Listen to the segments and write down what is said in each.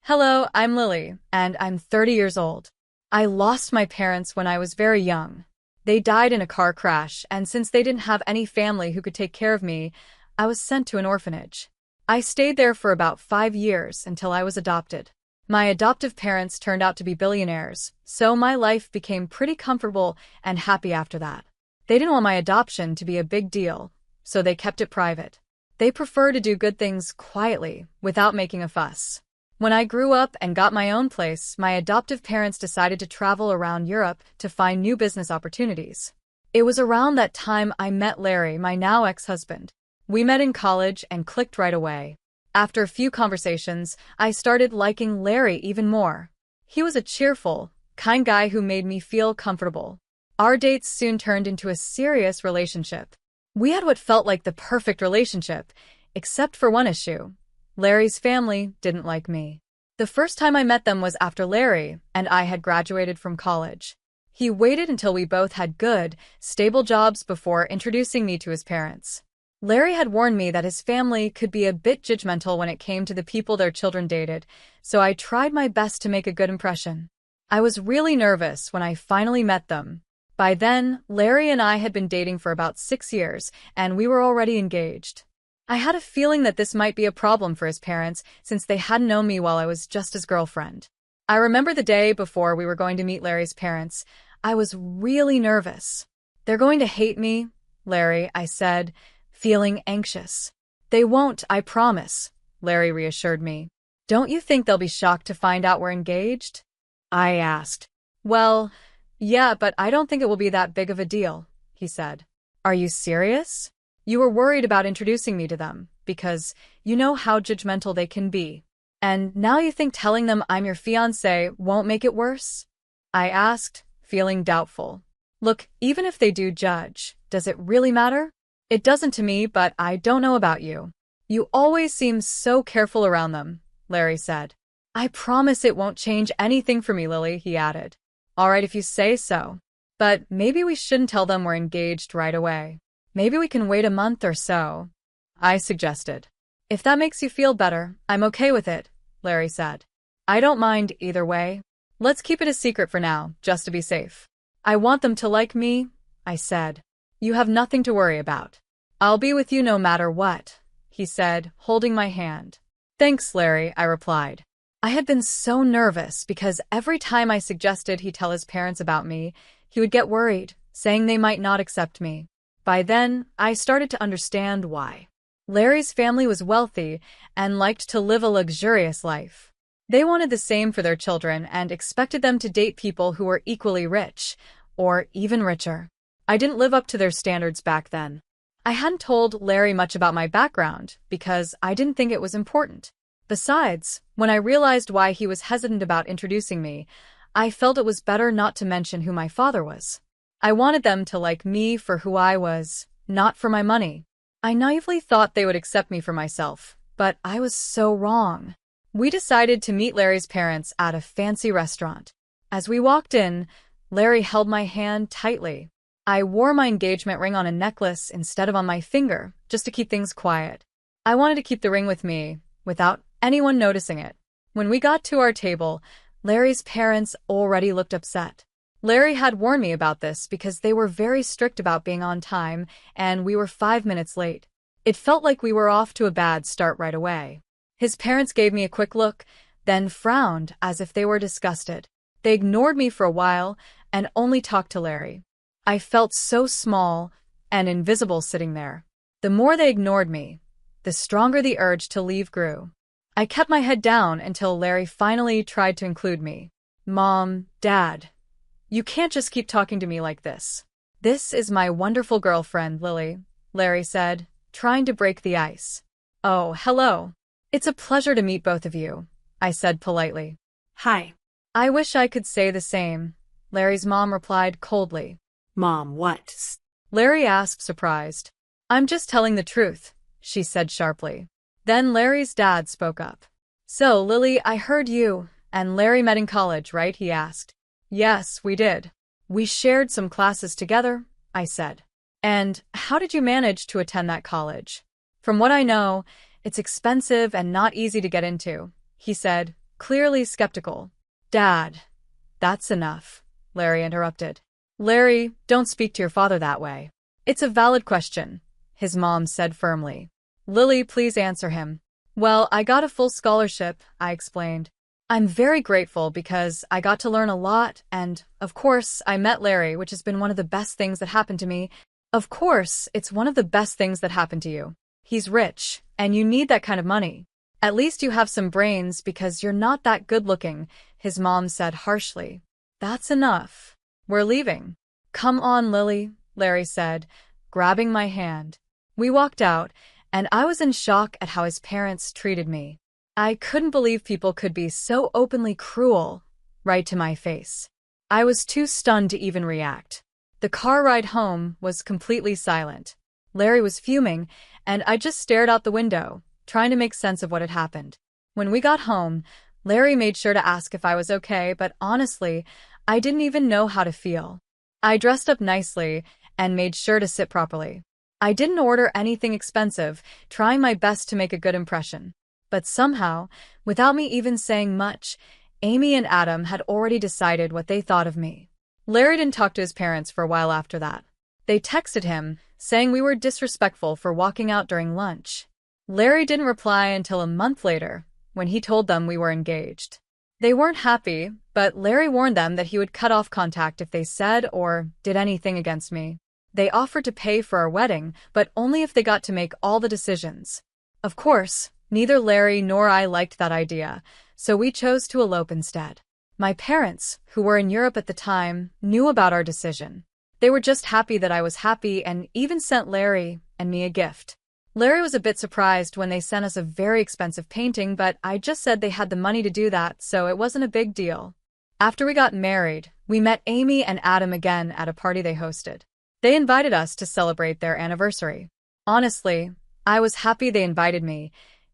Hello, I'm Lily, and I'm 30 years old. I lost my parents when I was very young. They died in a car crash, and since they didn't have any family who could take care of me, I was sent to an orphanage. I stayed there for about 5 years until I was adopted. My adoptive parents turned out to be billionaires, so my life became pretty comfortable and happy after that. They didn't want my adoption to be a big deal, so they kept it private. They prefer to do good things quietly, without making a fuss. When I grew up and got my own place, my adoptive parents decided to travel around Europe to find new business opportunities. It was around that time I met Larry, my now ex-husband. We met in college and clicked right away. After a few conversations, I started liking Larry even more. He was a cheerful, kind guy who made me feel comfortable. Our dates soon turned into a serious relationship. We had what felt like the perfect relationship, except for one issue. Larry's family didn't like me. The first time I met them was after Larry and I had graduated from college. He waited until we both had good, stable jobs before introducing me to his parents. Larry had warned me that his family could be a bit judgmental when it came to the people their children dated, so I tried my best to make a good impression. I was really nervous when I finally met them. By then, Larry and I had been dating for about 6 years, and we were already engaged. I had a feeling that this might be a problem for his parents since they hadn't known me while I was just his girlfriend. I remember the day before we were going to meet Larry's parents. I was really nervous. "They're going to hate me, Larry," I said, feeling anxious. "They won't, I promise," Larry reassured me. "Don't you think they'll be shocked to find out we're engaged?" I asked. "Well, yeah, but I don't think it will be that big of a deal," he said. "Are you serious? You were worried about introducing me to them, because you know how judgmental they can be. And now you think telling them I'm your fiancé won't make it worse?" I asked, feeling doubtful. "Look, even if they do judge, does it really matter?" "It doesn't to me, but I don't know about you. You always seem so careful around them," Larry said. "I promise it won't change anything for me, Lily," he added. "All right if you say so. But maybe we shouldn't tell them we're engaged right away. Maybe we can wait a month or so," I suggested. "If that makes you feel better, I'm okay with it," Larry said. "I don't mind either way. Let's keep it a secret for now, just to be safe." "I want them to like me," I said. "You have nothing to worry about. I'll be with you no matter what," he said, holding my hand. "Thanks, Larry," I replied. I had been so nervous because every time I suggested he tell his parents about me, he would get worried, saying they might not accept me. By then, I started to understand why. Larry's family was wealthy and liked to live a luxurious life. They wanted the same for their children and expected them to date people who were equally rich, or even richer. I didn't live up to their standards back then. I hadn't told Larry much about my background because I didn't think it was important. Besides, when I realized why he was hesitant about introducing me, I felt it was better not to mention who my father was. I wanted them to like me for who I was, not for my money. I naively thought they would accept me for myself, but I was so wrong. We decided to meet Larry's parents at a fancy restaurant. As we walked in, Larry held my hand tightly. I wore my engagement ring on a necklace instead of on my finger, just to keep things quiet. I wanted to keep the ring with me, without anyone noticing it. When we got to our table, Larry's parents already looked upset. Larry had warned me about this because they were very strict about being on time, and we were 5 minutes late. It felt like we were off to a bad start right away. His parents gave me a quick look, then frowned as if they were disgusted. They ignored me for a while and only talked to Larry. I felt so small and invisible sitting there. The more they ignored me, the stronger the urge to leave grew. I kept my head down until Larry finally tried to include me. "Mom, Dad, you can't just keep talking to me like this. This is my wonderful girlfriend, Lily," Larry said, trying to break the ice. "Oh, hello. It's a pleasure to meet both of you," I said politely. Hi. "I wish I could say the same," Larry's mom replied coldly. Mom, what? Larry asked, surprised. "I'm just telling the truth," she said sharply. Then Larry's dad spoke up. "So, Lily, I heard you and Larry met in college, right?" he asked. "Yes, we did. We shared some classes together," I said. "And how did you manage to attend that college?" "From what I know, it's expensive and not easy to get into," he said, clearly skeptical. Dad, that's enough, Larry interrupted. Larry, don't speak to your father that way. It's a valid question, his mom said firmly. Lily, please answer him. Well, I got a full scholarship, I explained. I'm very grateful because I got to learn a lot and, of course, I met Larry, which has been one of the best things that happened to me. Of course, it's one of the best things that happened to you. He's rich, and you need that kind of money. At least you have some brains because you're not that good-looking, his mom said harshly. That's enough. We're leaving. Come on, Lily, Larry said, grabbing my hand. We walked out, and I was in shock at how his parents treated me. I couldn't believe people could be so openly cruel, right to my face. I was too stunned to even react. The car ride home was completely silent. Larry was fuming, and I just stared out the window, trying to make sense of what had happened. When we got home, Larry made sure to ask if I was okay, but honestly, I didn't even know how to feel. I dressed up nicely and made sure to sit properly. I didn't order anything expensive, trying my best to make a good impression. But somehow, without me even saying much, Amy and Adam had already decided what they thought of me. Larry didn't talk to his parents for a while after that. They texted him, saying we were disrespectful for walking out during lunch. Larry didn't reply until a month later, when he told them we were engaged. They weren't happy, but Larry warned them that he would cut off contact if they said or did anything against me. They offered to pay for our wedding, but only if they got to make all the decisions. Of course, neither Larry nor I liked that idea, so we chose to elope instead. My parents, who were in Europe at the time, knew about our decision. They were just happy that I was happy and even sent Larry and me a gift. Larry was a bit surprised when they sent us a very expensive painting, but I just said they had the money to do that, so it wasn't a big deal. After we got married, we met Amy and Adam again at a party they hosted. They invited us to celebrate their anniversary. Honestly, I was happy they invited me,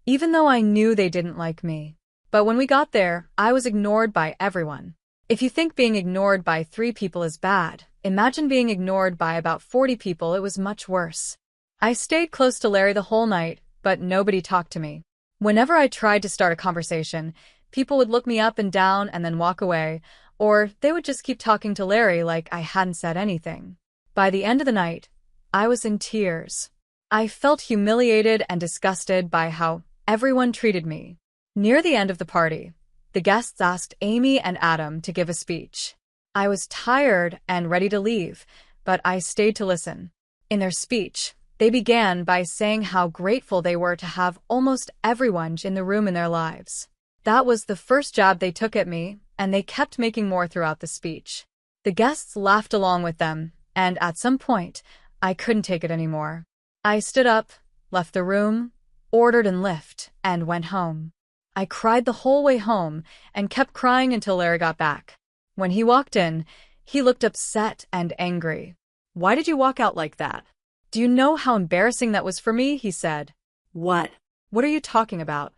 even though I knew they didn't like me. But when we got there, I was ignored by everyone. If you think being ignored by 3 people is bad, imagine being ignored by about 40 people. It was much worse. I stayed close to Larry the whole night, but nobody talked to me. Whenever I tried to start a conversation, people would look me up and down and then walk away, or they would just keep talking to Larry like I hadn't said anything. By the end of the night, I was in tears. I felt humiliated and disgusted by how everyone treated me. Near the end of the party, the guests asked Amy and Adam to give a speech. I was tired and ready to leave, but I stayed to listen. In their speech, they began by saying how grateful they were to have almost everyone in the room in their lives. That was the first jab they took at me, and they kept making more throughout the speech. The guests laughed along with them, and at some point, I couldn't take it anymore. I stood up, left the room, ordered a lift, and went home. I cried the whole way home and kept crying until Larry got back. When he walked in, he looked upset and angry. "Why did you walk out like that? Do you know how embarrassing that was for me?" he said. "What? What are you talking about?"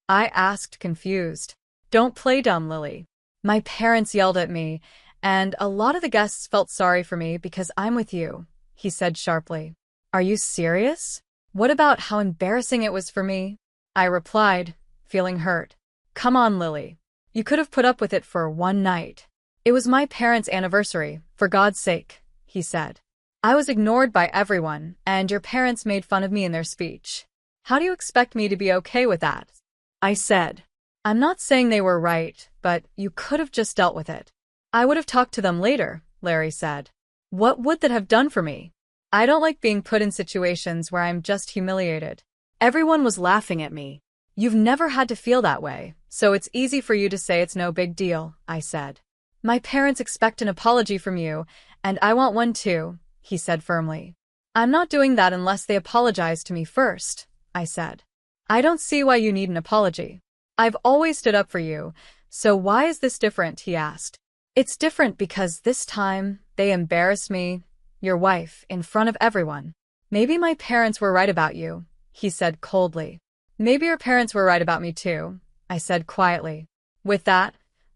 I asked, confused. "Don't play dumb, Lily." My parents yelled at me, and a lot of the guests felt sorry for me because I'm with you, he said sharply. "Are you serious? What about how embarrassing it was for me?" I replied, feeling hurt. "Come on, Lily. You could have put up with it for one night. It was my parents' anniversary, for God's sake," he said. "I was ignored by everyone, and your parents made fun of me in their speech. How do you expect me to be okay with that?" I said. "I'm not saying they were right, but you could have just dealt with it." "I would have talked to them later," Larry said. "What would that have done for me? I don't like being put in situations where I'm just humiliated." Everyone was laughing at me. "You've never had to feel that way, so it's easy for you to say it's no big deal," I said. "My parents expect an apology from you, and I want one too," he said firmly. "I'm not doing that unless they apologize to me first," I said. "I don't see why you need an apology. I've always stood up for you, so why is this different?" he asked. "It's different because this time they embarrassed me, your wife, in front of everyone. Maybe my parents were right about you," he said coldly. "Maybe your parents were right about me too," I said quietly. With that,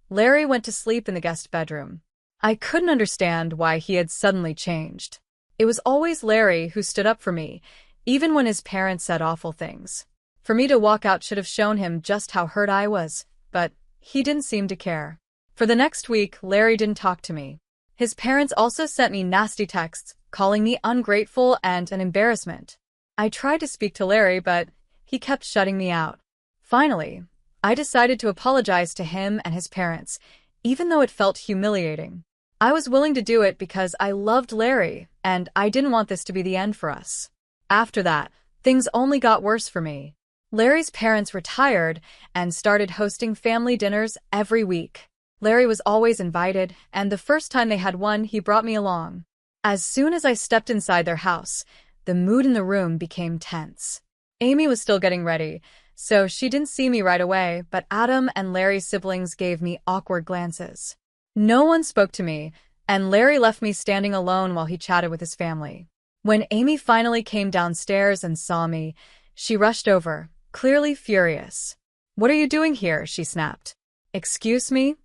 Larry went to sleep in the guest bedroom. I couldn't understand why he had suddenly changed. It was always Larry who stood up for me, even when his parents said awful things. For me to walk out should have shown him just how hurt I was, but He didn't seem to care. For the next week, Larry didn't talk to me. His parents also sent me nasty texts, calling me ungrateful and an embarrassment. I tried to speak to Larry, but he kept shutting me out. Finally, I decided to apologize to him and his parents, even though it felt humiliating. I was willing to do it because I loved Larry, and I didn't want this to be the end for us. After that, things only got worse for me. Larry's parents retired and started hosting family dinners every week. Larry was always invited, and the first time they had one, he brought me along. As soon as I stepped inside their house, the mood in the room became tense. Amy was still getting ready, so she didn't see me right away, but Adam and Larry's siblings gave me awkward glances. No one spoke to me, and Larry left me standing alone while he chatted with his family. When Amy finally came downstairs and saw me, she rushed over, clearly furious. "What are you doing here?" she snapped. "Excuse me?"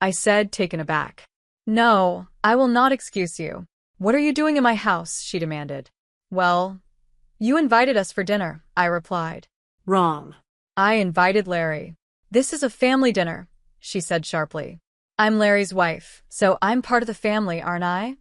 I said, taken aback. "No, I will not excuse you. What are you doing in my house?" she demanded. "Well, you invited us for dinner," I replied. Wrong. "I invited Larry." "This is a family dinner," she said sharply. "I'm Larry's wife, so I'm part of the family, aren't I?"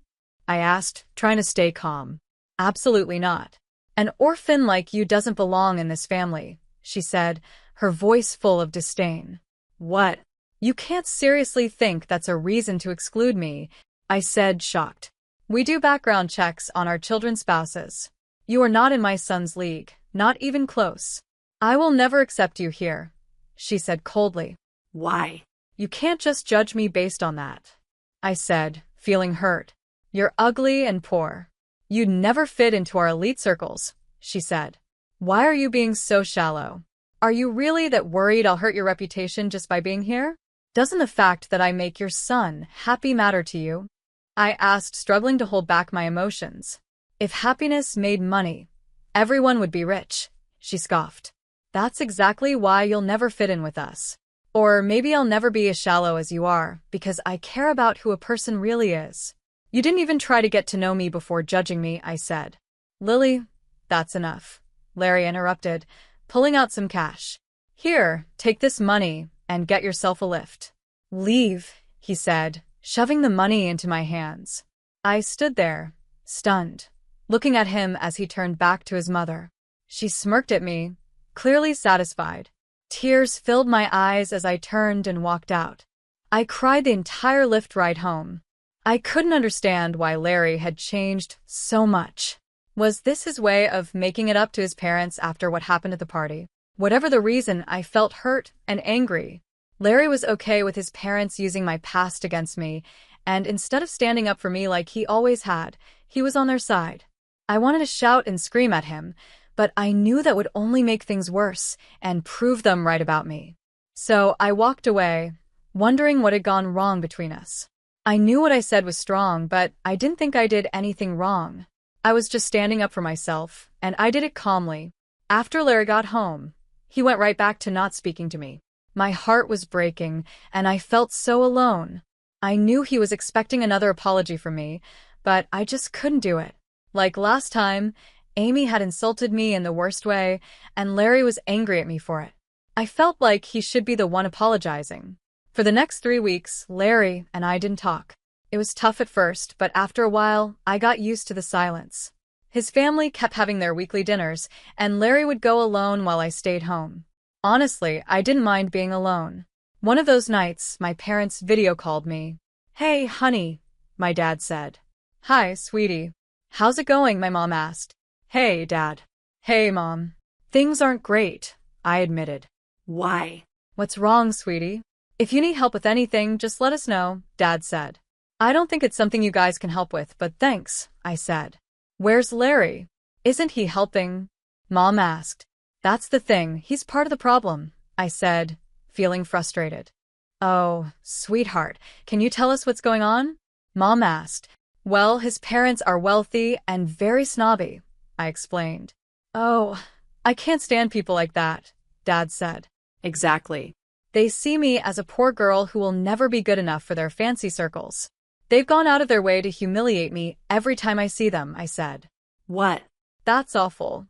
I asked, trying to stay calm. "Absolutely not. An orphan like you doesn't belong in this family," she said, her voice full of disdain. "What? You can't seriously think that's a reason to exclude me," I said, shocked. "We do background checks on our children's spouses. You are not in my son's league, not even close. I will never accept you here," she said coldly. Why? "You can't just judge me based on that," I said, feeling hurt. "You're ugly and poor. You'd never fit into our elite circles," she said. "Why are you being so shallow? Are you really that worried I'll hurt your reputation just by being here? Doesn't the fact that I make your son happy matter to you?" I asked, struggling to hold back my emotions. "If happiness made money, everyone would be rich," she scoffed. "That's exactly why you'll never fit in with us. Or maybe I'll never be as shallow as you are, because I care about who a person really is." "You didn't even try to get to know me before judging me," I said. "Lily, that's enough," Larry interrupted, pulling out some cash. "Here, take this money and get yourself a lift." "Leave," he said, shoving the money into my hands. I stood there, stunned, looking at him as he turned back to his mother. She smirked at me, clearly satisfied. Tears filled my eyes as I turned and walked out. I cried the entire lift ride home. I couldn't understand why Larry had changed so much. Was this his way of making it up to his parents after what happened at the party? Whatever the reason, I felt hurt and angry. Larry was okay with his parents using my past against me, and instead of standing up for me like he always had, he was on their side. I wanted to shout and scream at him, but I knew that would only make things worse and prove them right about me. So I walked away, wondering what had gone wrong between us. I knew what I said was strong, but I didn't think I did anything wrong. I was just standing up for myself, and I did it calmly. After Larry got home, he went right back to not speaking to me. My heart was breaking, and I felt so alone. I knew he was expecting another apology from me, but I just couldn't do it. Like last time, Amy had insulted me in the worst way, and Larry was angry at me for it. I felt like he should be the one apologizing. For the next 3 weeks, Larry and I didn't talk. It was tough at first, but after a while, I got used to the silence. His family kept having their weekly dinners, and Larry would go alone while I stayed home. Honestly, I didn't mind being alone. One of those nights, my parents video called me. "Hey, honey," my dad said. "Hi, sweetie. How's it going?" my mom asked. "Hey, Dad." "Hey, Mom. Things aren't great," I admitted. Why? "What's wrong, sweetie? If you need help with anything, just let us know," Dad said. "I don't think it's something you guys can help with, but thanks," I said. "Where's Larry? Isn't he helping?" Mom asked. "That's the thing, he's part of the problem," I said, feeling frustrated. "Oh, sweetheart, can you tell us what's going on?" Mom asked. "Well, his parents are wealthy and very snobby," I explained. "Oh, I can't stand people like that," Dad said. Exactly. "They see me as a poor girl who will never be good enough for their fancy circles. They've gone out of their way to humiliate me every time I see them," I said. What? "That's awful,"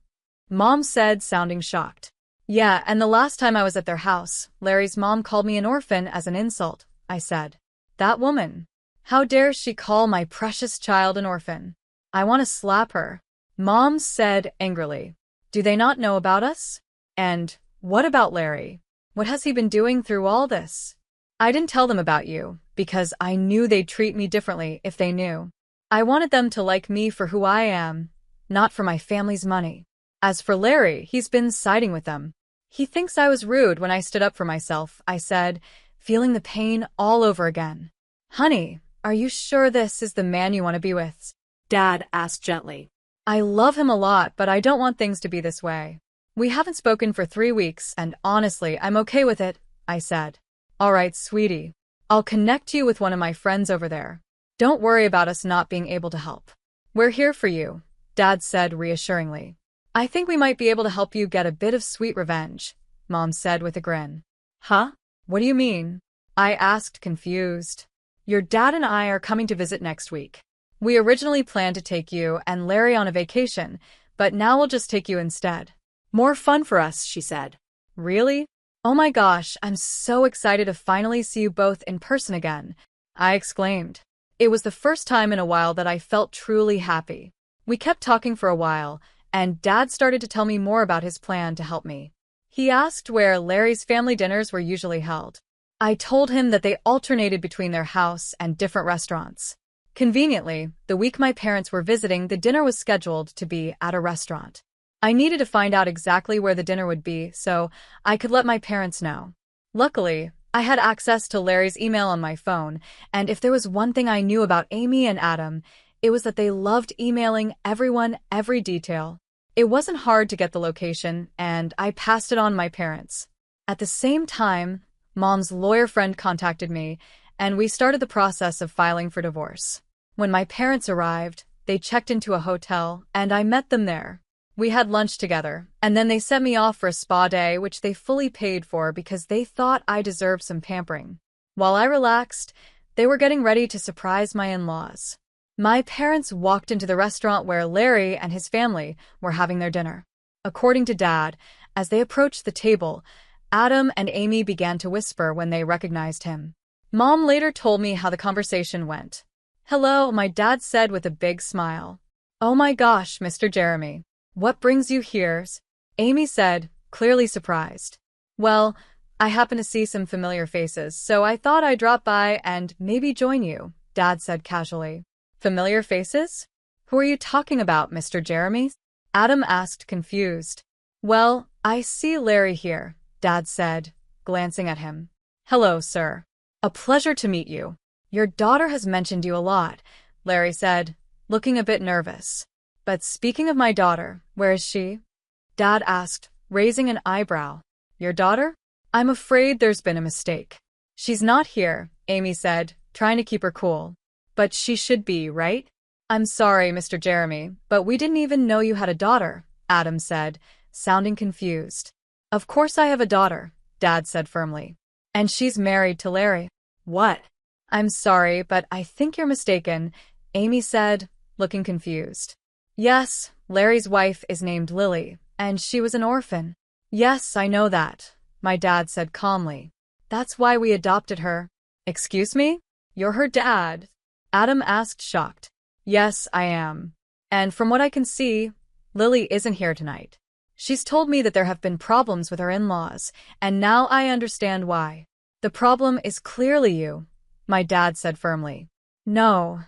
Mom said, sounding shocked. Yeah, and the last time I was at their house, Larry's mom called me an orphan as an insult, I said. That woman. How dare she call my precious child an orphan? I want to slap her. Mom said angrily. Do they not know about us? And what about Larry? What has he been doing through all this? I didn't tell them about you, because I knew they'd treat me differently if they knew. I wanted them to like me for who I am, not for my family's money. As for Larry, he's been siding with them. He thinks I was rude when I stood up for myself, I said, feeling the pain all over again. Honey, are you sure this is the man you want to be with? Dad asked gently. I love him a lot, but I don't want things to be this way. We haven't spoken for 3 weeks, and honestly, I'm okay with it, I said. All right, sweetie. I'll connect you with one of my friends over there. Don't worry about us not being able to help. We're here for you, Dad said reassuringly. I think we might be able to help you get a bit of sweet revenge, Mom said with a grin. Huh? What do you mean? I asked, confused. Your dad and I are coming to visit next week. We originally planned to take you and Larry on a vacation, but now we'll just take you instead. More fun for us, she said. Really? Oh my gosh, I'm so excited to finally see you both in person again, I exclaimed. It was the first time in a while that I felt truly happy. We kept talking for a while, and Dad started to tell me more about his plan to help me. He asked where Larry's family dinners were usually held. I told him that they alternated between their house and different restaurants. Conveniently, the week my parents were visiting, the dinner was scheduled to be at a restaurant. I needed to find out exactly where the dinner would be so I could let my parents know. Luckily, I had access to Larry's email on my phone, and if there was one thing I knew about Amy and Adam, it was that they loved emailing everyone every detail. It wasn't hard to get the location, and I passed it on to my parents. At the same time, Mom's lawyer friend contacted me, and we started the process of filing for divorce. When my parents arrived, they checked into a hotel, and I met them there. We had lunch together, and then they sent me off for a spa day, which they fully paid for because they thought I deserved some pampering. While I relaxed, they were getting ready to surprise my in-laws. My parents walked into the restaurant where Larry and his family were having their dinner. According to Dad, as they approached the table, Adam and Amy began to whisper when they recognized him. Mom later told me how the conversation went. Hello, my dad said with a big smile. Oh my gosh, Mr. Jeremy. What brings you here? Amy said, clearly surprised. Well, I happen to see some familiar faces, so I thought I'd drop by and maybe join you, Dad said casually. Familiar faces? Who are you talking about, Mr. Jeremy? Adam asked, confused. Well, I see Larry here, Dad said, glancing at him. Hello, sir. A pleasure to meet you. Your daughter has mentioned you a lot, Larry said, looking a bit nervous. But speaking of my daughter, where is she? Dad asked, raising an eyebrow. Your daughter? I'm afraid there's been a mistake. She's not here, Amy said, trying to keep her cool. But she should be, right? I'm sorry, Mr. Jeremy, but we didn't even know you had a daughter, Adam said, sounding confused. Of course I have a daughter, Dad said firmly. And she's married to Larry. What? I'm sorry, but I think you're mistaken, Amy said, looking confused. Yes, Larry's wife is named Lily, and she was an orphan. Yes, I know that, my dad said calmly. That's why we adopted her. Excuse me? You're her dad? Adam asked, shocked. Yes, I am. And from what I can see, Lily isn't here tonight. She's told me that there have been problems with her in-laws, and now I understand why. The problem is clearly you, my dad said firmly. No.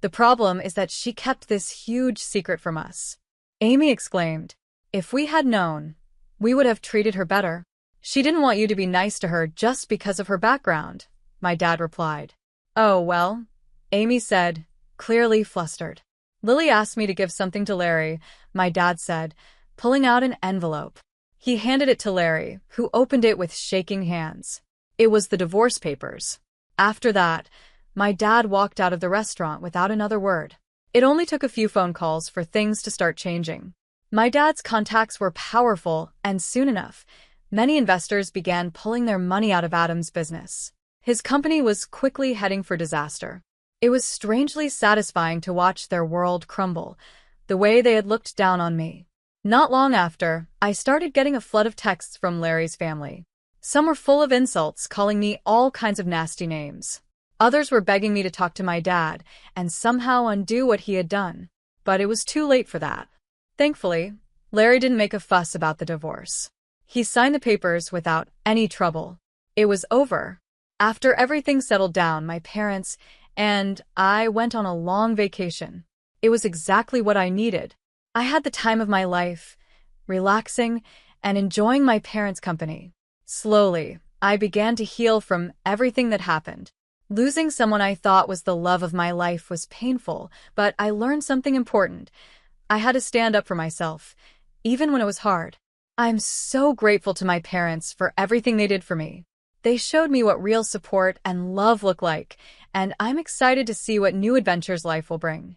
The problem is that she kept this huge secret from us. Amy exclaimed. If we had known, we would have treated her better. She didn't want you to be nice to her just because of her background, my dad replied. Oh, well, Amy said, clearly flustered. Lily asked me to give something to Larry, my dad said, pulling out an envelope. He handed it to Larry, who opened it with shaking hands. It was the divorce papers. After that, my dad walked out of the restaurant without another word. It only took a few phone calls for things to start changing. My dad's contacts were powerful, and soon enough, many investors began pulling their money out of Adam's business. His company was quickly heading for disaster. It was strangely satisfying to watch their world crumble, the way they had looked down on me. Not long after, I started getting a flood of texts from Larry's family. Some were full of insults, calling me all kinds of nasty names. Others were begging me to talk to my dad and somehow undo what he had done. But it was too late for that. Thankfully, Larry didn't make a fuss about the divorce. He signed the papers without any trouble. It was over. After everything settled down, my parents and I went on a long vacation. It was exactly what I needed. I had the time of my life, relaxing and enjoying my parents' company. Slowly, I began to heal from everything that happened. Losing someone I thought was the love of my life was painful, but I learned something important. I had to stand up for myself, even when it was hard. I'm so grateful to my parents for everything they did for me. They showed me what real support and love look like, and I'm excited to see what new adventures life will bring.